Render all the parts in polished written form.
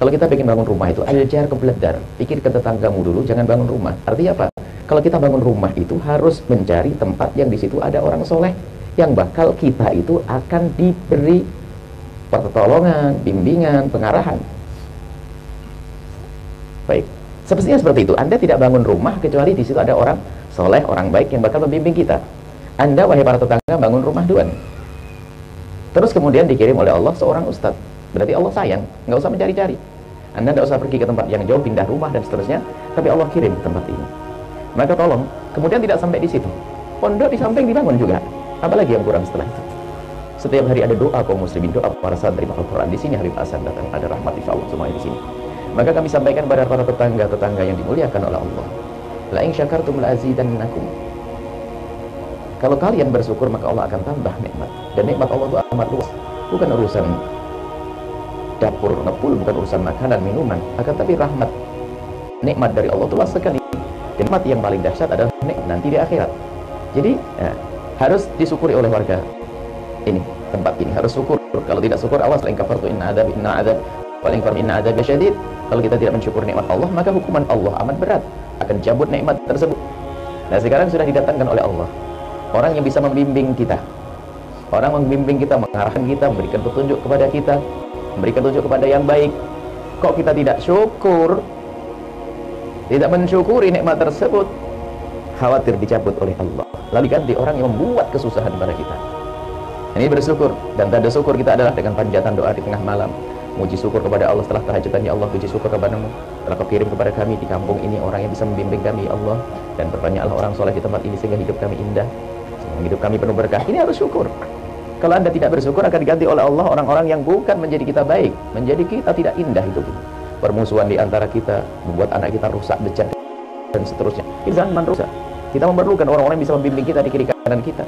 Kalau kita pengen bangun rumah itu al-jar qabla dar. Pikirkan tetanggamu dulu, jangan bangun rumah. Artinya apa? Kalau kita bangun rumah itu harus mencari tempat yang di situ ada orang soleh yang bakal kita itu akan diberi pertolongan, bimbingan, pengarahan. Baik. Sepertinya seperti itu. Anda tidak bangun rumah kecuali di situ ada orang soleh, orang baik yang bakal membimbing kita. Anda, wahai para tetangga, bangun rumah duluan. Terus kemudian dikirim oleh Allah seorang ustadz. Berarti Allah sayang, nggak usah mencari-cari. Anda nggak usah pergi ke tempat yang jauh, pindah rumah dan seterusnya, tapi Allah kirim ke tempat ini. Maka tolong, kemudian tidak sampai di situ. Pondok di samping dibangun juga. Apalagi yang kurang setelah itu? Setiap hari ada doa kaum muslimin, doa para santri Al-Quran. Di sini Habib Hasan datang, ada rahmat insyaallah semuanya di sini. Maka kami sampaikan kepada para tetangga-tetangga yang dimuliakan oleh Allah. La in syakartum la azidannakum. Kalau kalian bersyukur maka Allah akan tambah nikmat. Dan nikmat Allah itu amat luas. Bukan urusan dapur ngepul, bukan urusan makanan minuman, akan tapi rahmat, nikmat dari Allah itu luas sekali. Nikmat yang paling dahsyat adalah nikmat nanti di akhirat. Jadi harus disyukuri oleh warga ini, tempat ini harus syukur. Kalau tidak syukur, awas, la in kafartu inna adzab wa la in kafartu inna adzab syadid. Kalau kita tidak mensyukur nikmat Allah, maka hukuman Allah amat berat, akan cabut nikmat tersebut. Nah, sekarang sudah didatangkan oleh Allah orang yang bisa membimbing kita, orang membimbing kita, mengarahkan kita, memberikan petunjuk kepada kita, memberikan petunjuk kepada yang baik. Kok kita tidak syukur, tidak mensyukuri nikmat tersebut, khawatir dicabut oleh Allah, lalu ganti orang yang membuat kesusahan pada kita. Ini bersyukur, dan tanda syukur kita adalah dengan panjatan doa di tengah malam, muji syukur kepada Allah setelah tahajudan. Ya Allah, puji syukur kepadamu telah Kau kirim kepada kami di kampung ini orang yang bisa membimbing kami, ya Allah, dan berbanyalah orang soleh di tempat ini sehingga hidup kami indah, sehingga hidup kami penuh berkah. Ini harus syukur. Kalau Anda tidak bersyukur, akan diganti oleh Allah orang-orang yang bukan menjadi kita baik, menjadi kita tidak indah hidup ini. Permusuhan di antara kita, membuat anak kita rusak, becek, dan seterusnya. Ini zaman rusak. Kita memerlukan orang-orang yang bisa membimbing kita di kiri kanan kita,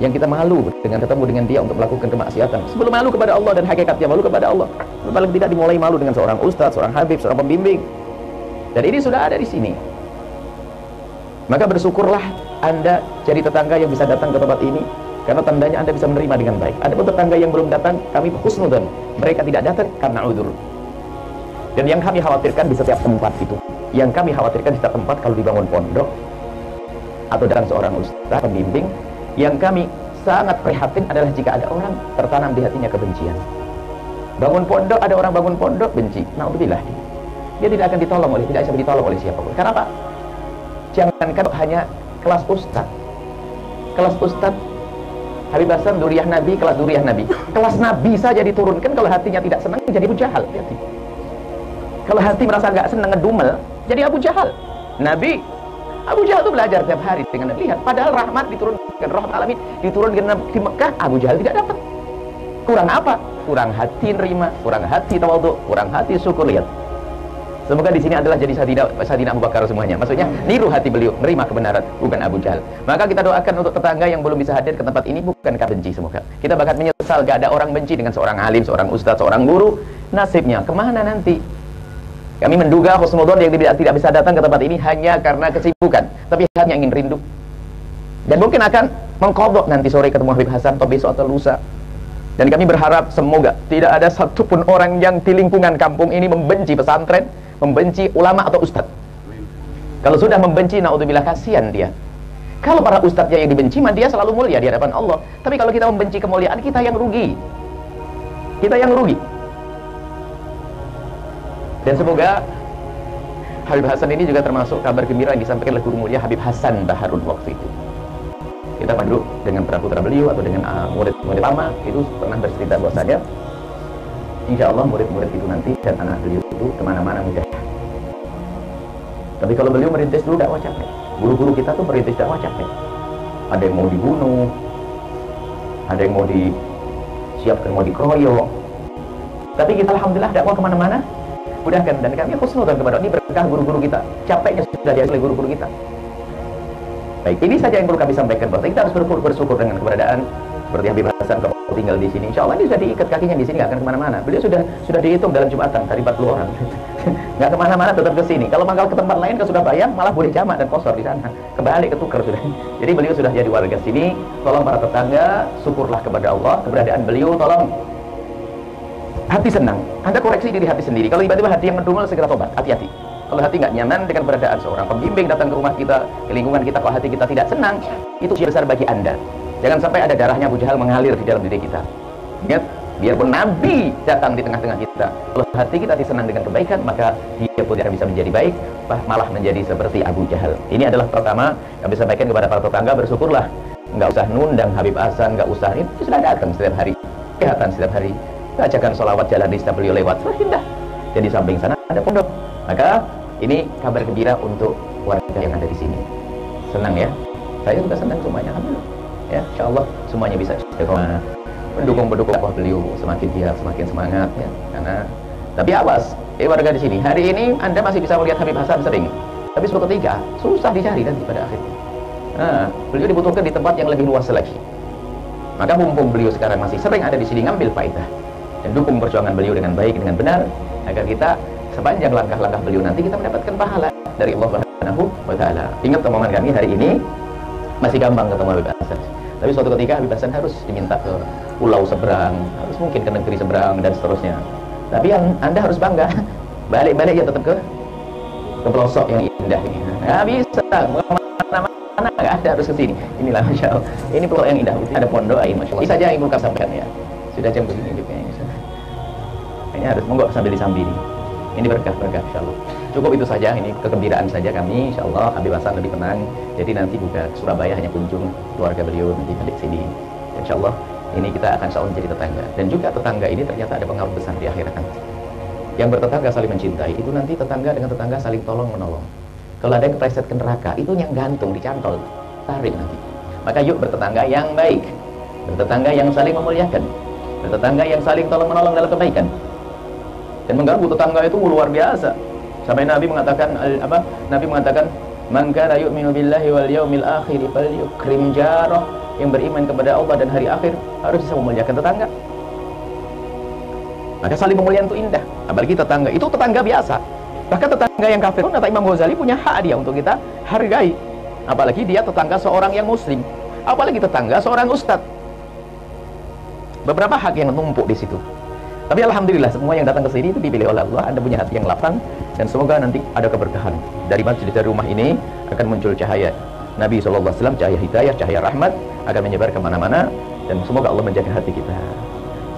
yang kita malu dengan ketemu dengan dia untuk melakukan kemaksiatan. Sebelum malu kepada Allah dan hakikatnya malu kepada Allah, paling tidak dimulai malu dengan seorang ustadz, seorang habib, seorang pembimbing. Dan ini sudah ada di sini. Maka bersyukurlah Anda jadi tetangga yang bisa datang ke tempat ini, karena tandanya Anda bisa menerima dengan baik. Ada pun tetangga yang belum datang, kami husnudzon, mereka tidak datang karena udzur. Dan yang kami khawatirkan di setiap tempat itu, yang kami khawatirkan di setiap tempat kalau dibangun pondok atau datang seorang ustaz pembimbing, yang kami sangat prihatin adalah jika ada orang tertanam di hatinya kebencian. Bangun pondok, ada orang bangun pondok benci, naudzubillah, dia tidak akan ditolong oleh, tidak bisa ditolong oleh siapapun. Kenapa? Jangankan hanya kelas ustaz, kelas ustaz Habib Hasan Duriyah Nabi, kelas Duriyah Nabi, kelas Nabi saja diturunkan. Kalau hatinya tidak senang, jadi Abu Jahal. Kalau hati merasa nggak senang, ngedumel, jadi Abu Jahal. Nabi, Abu Jahal itu belajar tiap hari dengan lihat. Padahal rahmat diturunkan, rahmat alamin diturunkan di Mekah, Abu Jahal tidak dapat. Kurang apa? Kurang hati nerima, kurang hati tawadhu, kurang hati syukur. Lihat. Semoga di sini adalah jadi Sayyidina Abu Bakar semuanya. Maksudnya niru hati beliau, nerima kebenaran, bukan Abu Jahal. Maka kita doakan untuk tetangga yang belum bisa hadir ke tempat ini, bukan karena benci. Semoga kita bakal menyesal gak ada orang benci dengan seorang alim, seorang ustaz, seorang guru. Nasibnya kemana nanti? Kami menduga husnudzon yang tidak bisa datang ke tempat ini hanya karena kesibukan, tapi hanya ingin rindu. Dan mungkin akan mengkodok nanti sore ketemu Habib Hasan atau besok atau lusa. Dan kami berharap semoga tidak ada satupun orang yang di lingkungan kampung ini membenci pesantren, membenci ulama atau ustadz. Kalau sudah membenci, naudzubillah, kasihan dia. Kalau para ustadznya yang dibenci, mah dia selalu mulia di hadapan Allah. Tapi kalau kita membenci kemuliaan, kita yang rugi. Kita yang rugi. Dan semoga Habib Hasan ini juga termasuk kabar gembira yang disampaikan oleh guru mulia Habib Hasan Baharun waktu itu. Kita padu dengan putra beliau atau dengan murid-murid lama itu pernah bercerita bahwasanya insya Allah murid-murid itu nanti dan anak beliau itu kemana-mana mudah. Tapi kalau beliau merintis dulu dakwah capek. Guru-guru kita tuh merintis dakwah capek. Ada yang mau dibunuh, ada yang mau disiapkan, mau dikeroyok. Tapi kita alhamdulillah dakwah kemana-mana mudahkan, dan kami husnudzon kepada ini berkah guru-guru kita. Capeknya sudah dihasilkan oleh guru-guru kita. Baik, ini saja yang perlu kami sampaikan, bahwa kita harus bersyukur dengan keberadaan seperti Habib Hasan. Kalau tinggal di sini, insya Allah ini sudah diikat kakinya di sini, nggak akan kemana-mana. Beliau sudah dihitung dalam Jumatan dari 40 orang, nggak kemana-mana, tetap ke sini. Kalau mangkal ke tempat lain ke Surabaya, malah boleh jamak dan kosor di sana, kembali ketukar sudah. Jadi beliau sudah jadi warga sini. Tolong para tetangga, syukurlah kepada Allah keberadaan beliau. Tolong Hati senang, Anda koreksi diri hati sendiri. Kalau tiba-tiba hati yang mendumel, segera tobat, hati-hati. Kalau hati nggak nyaman dengan keberadaan seorang pembimbing datang ke rumah kita, ke lingkungan kita, kalau hati kita tidak senang, itu ujian besar bagi Anda. Jangan sampai ada darahnya Abu Jahal mengalir di dalam diri kita. Ingat, biarpun Nabi datang di tengah-tengah kita, kalau hati kita disenang dengan kebaikan, maka dia pun akan bisa menjadi baik, malah menjadi seperti Abu Jahal. Ini adalah pertama, kami sampaikan kepada para tetangga, bersyukurlah. Nggak usah nundang Habib Hasan, nggak usah, itu sudah datang setiap hari, kelihatan setiap hari. Bacakan sholawat jalan di setiap beliau lewat, sudah indah. Dan di samping sana ada pondok. Maka ini kabar gembira untuk warga yang ada di sini. Senang ya? Saya juga senang semuanya, alhamdulillah. Ya, insya Allah semuanya bisa istiqomah. Mendukung dakwah beliau semakin giat, semakin semangat ya. Karena tapi awas, warga di sini. Hari ini Anda masih bisa melihat Habib Hasan sering. Tapi suatu ketika susah dicari nanti pada akhirnya. Nah, beliau dibutuhkan di tempat yang lebih luas lagi. Maka mumpung beliau sekarang masih sering ada di sini, ngambil faedah dan dukung perjuangan beliau dengan baik, dengan benar, agar kita sepanjang langkah-langkah beliau nanti kita mendapatkan pahala dari Allah Subhanahu wa Ta'ala. Ingat omongan kami hari ini, masih gampang ketemu Habib Hasan. Tapi suatu ketika Habib Hasan harus diminta ke pulau seberang, harus mungkin ke negeri seberang dan seterusnya. Tapi yang Anda harus bangga, balik-balik ya tetap ke pelosok yang indah ini. Nggak bisa, mana nggak ada, harus ke sini. Inilah Masya Allah, ini pelosok yang indah, ada pondok air Masya Allah. Ini saja yang ingin kami sampaikan ya. Sudah jam begini hidupnya ini harus monggo sambil disambi ini berkah-berkah insya Allah. Cukup itu saja, ini kegembiraan saja kami insya Allah. Habib Hasan lebih tenang, jadi nanti juga ke Surabaya hanya kunjung keluarga beliau, nanti balik sini insya Allah. Ini kita akan selalu menjadi tetangga, dan juga tetangga ini ternyata ada pengaruh besar di akhirat nanti. Yang bertetangga saling mencintai, itu nanti tetangga dengan tetangga saling tolong menolong. Kalau ada yang kepleset ke neraka, itu yang gantung, dicantol, tarik nanti. Maka yuk bertetangga yang baik, bertetangga yang saling memuliakan, bertetangga yang saling tolong menolong dalam kebaikan. Dan mengganggu tetangga itu luar biasa. Sampai Nabi mengatakan Nabi mengatakan, "Man kana yu'minu billahi wal yaumil akhir falyukrim jarah." Yang beriman kepada Allah dan hari akhir harus bisa memuliakan tetangga. Maka saling memuliakan itu indah. Apalagi tetangga itu tetangga biasa. Bahkan tetangga yang kafir pun kata Imam Ghazali punya hak dia untuk kita hargai. Apalagi dia tetangga seorang yang muslim. Apalagi tetangga seorang ustadz. Beberapa hak yang numpuk di situ. Tapi alhamdulillah semua yang datang ke sini itu dipilih oleh Allah. Anda punya hati yang lapang, dan semoga nanti ada keberkahan dari masjid, dari rumah ini akan muncul cahaya Nabi SAW, cahaya hidayah, cahaya rahmat akan menyebar kemana-mana, dan semoga Allah menjaga hati kita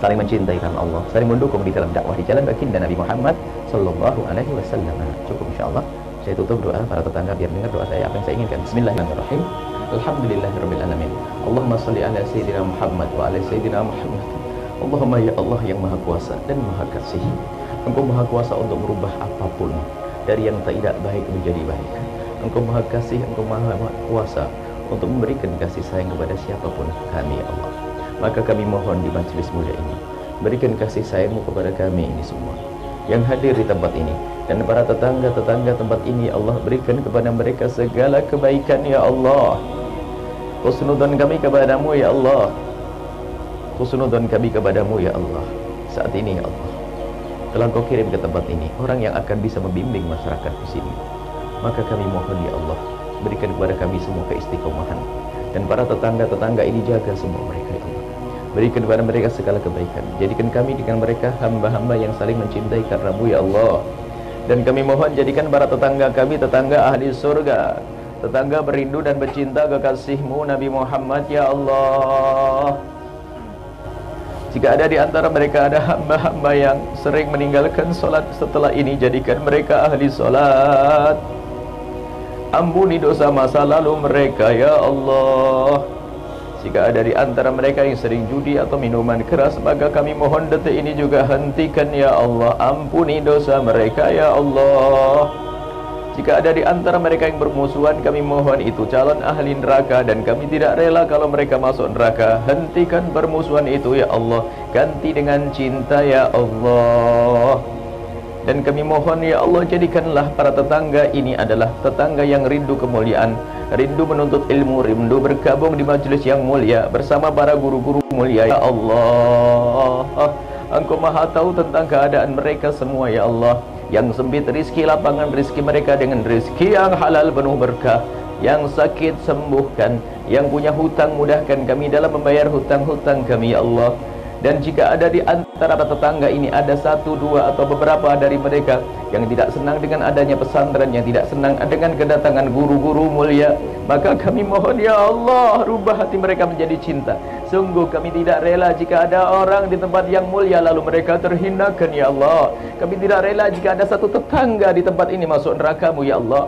saling mencintai karena Allah, saling mendukung di dalam dakwah di jalan baginda Nabi Muhammad SAW. Cukup insyaallah. Saya tutup doa para tetangga biar dengar doa saya apa yang saya inginkan. Bismillahirrahmanirrahim. Alhamdulillahirrabbilalamin. Allahumma salli ala sayyidina Muhammad wa ala sayyidina Muhammad. Allahumma ya Allah yang maha kuasa dan maha kasih, Engkau maha kuasa untuk merubah apapun dari yang tidak baik menjadi baik. Engkau maha kasih, Engkau maha kuasa untuk memberikan kasih sayang kepada siapapun kami ya Allah. Maka kami mohon di majelis mulia ini, berikan kasih sayangmu kepada kami ini semua yang hadir di tempat ini, dan para tetangga-tetangga tempat ini ya Allah, berikan kepada mereka segala kebaikan ya Allah. Husnudzon kami kepadamu ya Allah, husnudzon kami kepadamu ya Allah. Saat ini ya Allah, telah Kau kirim ke tempat ini orang yang akan bisa membimbing masyarakat di sini. Maka kami mohon ya Allah, berikan kepada kami semua keistiqomahan, dan para tetangga-tetangga ini jaga semua mereka ya Allah. Berikan kepada mereka segala kebaikan. Jadikan kami dengan mereka hamba-hamba yang saling mencintai karenamu ya Allah. Dan kami mohon jadikan para tetangga kami tetangga ahli surga, tetangga berindu dan bercinta kekasihmu Nabi Muhammad ya Allah. Jika ada di antara mereka ada hamba-hamba yang sering meninggalkan solat setelah ini, jadikan mereka ahli solat. Ampuni dosa masa lalu mereka ya Allah. Jika ada di antara mereka yang sering judi atau minuman keras, maka kami mohon detik ini juga hentikan ya Allah. Ampuni dosa mereka ya Allah. Jika ada di antara mereka yang bermusuhan, kami mohon itu calon ahli neraka, dan kami tidak rela kalau mereka masuk neraka. Hentikan permusuhan itu ya Allah, ganti dengan cinta ya Allah. Dan kami mohon ya Allah, jadikanlah para tetangga ini adalah tetangga yang rindu kemuliaan, rindu menuntut ilmu, rindu bergabung di majelis yang mulia bersama para guru-guru mulia ya Allah. Engkau maha tahu tentang keadaan mereka semua ya Allah. Yang sempit rizki, lapangan rizki mereka dengan rizki yang halal penuh berkah. Yang sakit sembuhkan, yang punya hutang mudahkan kami dalam membayar hutang-hutang kami ya Allah. Dan jika ada di antara tetangga ini ada satu, dua atau beberapa dari mereka yang tidak senang dengan adanya pesantren, yang tidak senang dengan kedatangan guru-guru mulia, maka kami mohon ya Allah, rubah hati mereka menjadi cinta. Sungguh kami tidak rela jika ada orang di tempat yang mulia lalu mereka terhinakan ya Allah. Kami tidak rela jika ada satu tetangga di tempat ini masuk neraka-Mu ya Allah.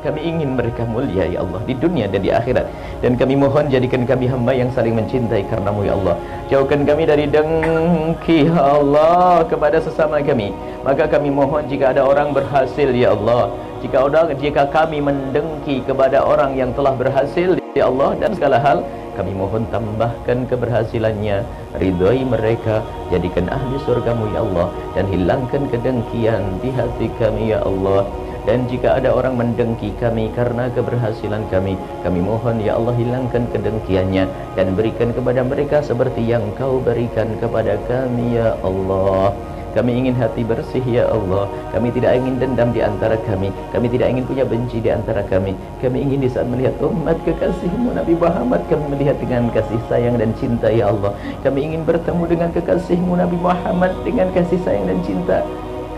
Kami ingin mereka mulia ya Allah di dunia dan di akhirat. Dan kami mohon jadikan kami hamba yang saling mencintai karena-Mu ya Allah. Jauhkan kami dari dengki ya Allah kepada sesama kami. Maka kami mohon jika ada orang berhasil ya Allah, jika kami mendengki kepada orang yang telah berhasil ya Allah, dan segala hal kami mohon tambahkan keberhasilannya, ridhoi mereka, jadikan ahli surga-Mu ya Allah, dan hilangkan kedengkian di hati kami ya Allah. Dan jika ada orang mendengki kami karena keberhasilan kami, kami mohon ya Allah hilangkan kedengkiannya dan berikan kepada mereka seperti yang Kau berikan kepada kami ya Allah. Kami ingin hati bersih ya Allah. Kami tidak ingin dendam di antara kami. Kami tidak ingin punya benci di antara kami. Kami ingin di saat melihat umat kekasih-Mu Nabi Muhammad, kami melihat dengan kasih sayang dan cinta ya Allah. Kami ingin bertemu dengan kekasih-Mu Nabi Muhammad dengan kasih sayang dan cinta,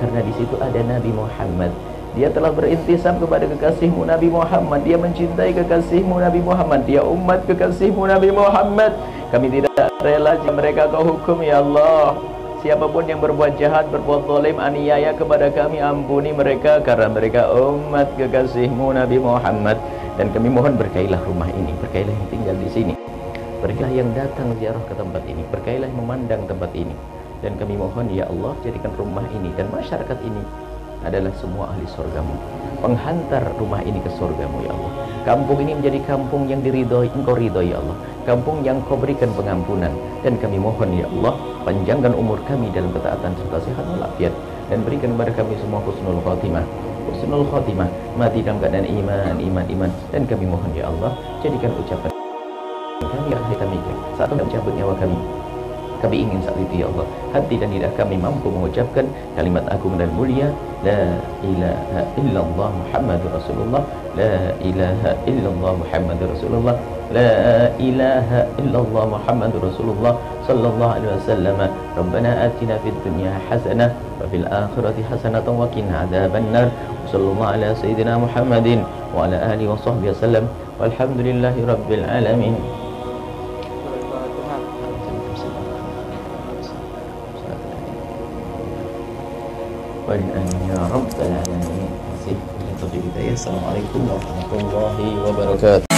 karena di situ ada Nabi Muhammad. Dia telah berintisam kepada kekasih-Mu Nabi Muhammad. Dia mencintai kekasih-Mu Nabi Muhammad. Dia umat kekasih-Mu Nabi Muhammad. Kami tidak rela jika mereka Kau hukum ya Allah. Siapapun yang berbuat jahat, berbuat zalim, aniaya kepada kami, ampuni mereka karena mereka umat kekasih-Mu Nabi Muhammad. Dan kami mohon berkailah rumah ini, berkailah yang tinggal di sini, berkailah yang datang ziarah ke tempat ini, berkailah yang memandang tempat ini. Dan kami mohon ya Allah, jadikan rumah ini dan masyarakat ini adalah semua ahli surga-Mu, penghantar rumah ini ke surga-Mu ya Allah. Kampung ini menjadi kampung yang diridhoi, Engkau ridhoi ya Allah, kampung yang Kau berikan pengampunan. Dan kami mohon ya Allah, panjangkan umur kami dalam ketaatan serta sehat walafiat, dan berikan kepada kami semua husnul khatimah, husnul khatimah, mati dalam keadaan iman. Dan kami mohon ya Allah, jadikan ucapan kami akhir kami saat mencabut nyawa kami. Kami ingin saat itu ya Allah, hati dan lidah kami mampu mengucapkan kalimat agung dan mulia, La ilaha illallah Muhammadur Rasulullah, La ilaha illallah Muhammadur Rasulullah, La ilaha illallah Muhammadur Rasulullah sallallahu alaihi wasallam. Rabbana atina fid dunya hasanah wa fil akhirati hasanatan wa qina adzabannar. Sallallahu ala sayyidina Muhammadin wa ala alihi wa sahbihi wasallam. Walhamdulillahi rabbil alamin. Amin ya rabbal alamin. Assalamualaikum warahmatullahi wabarakatuh.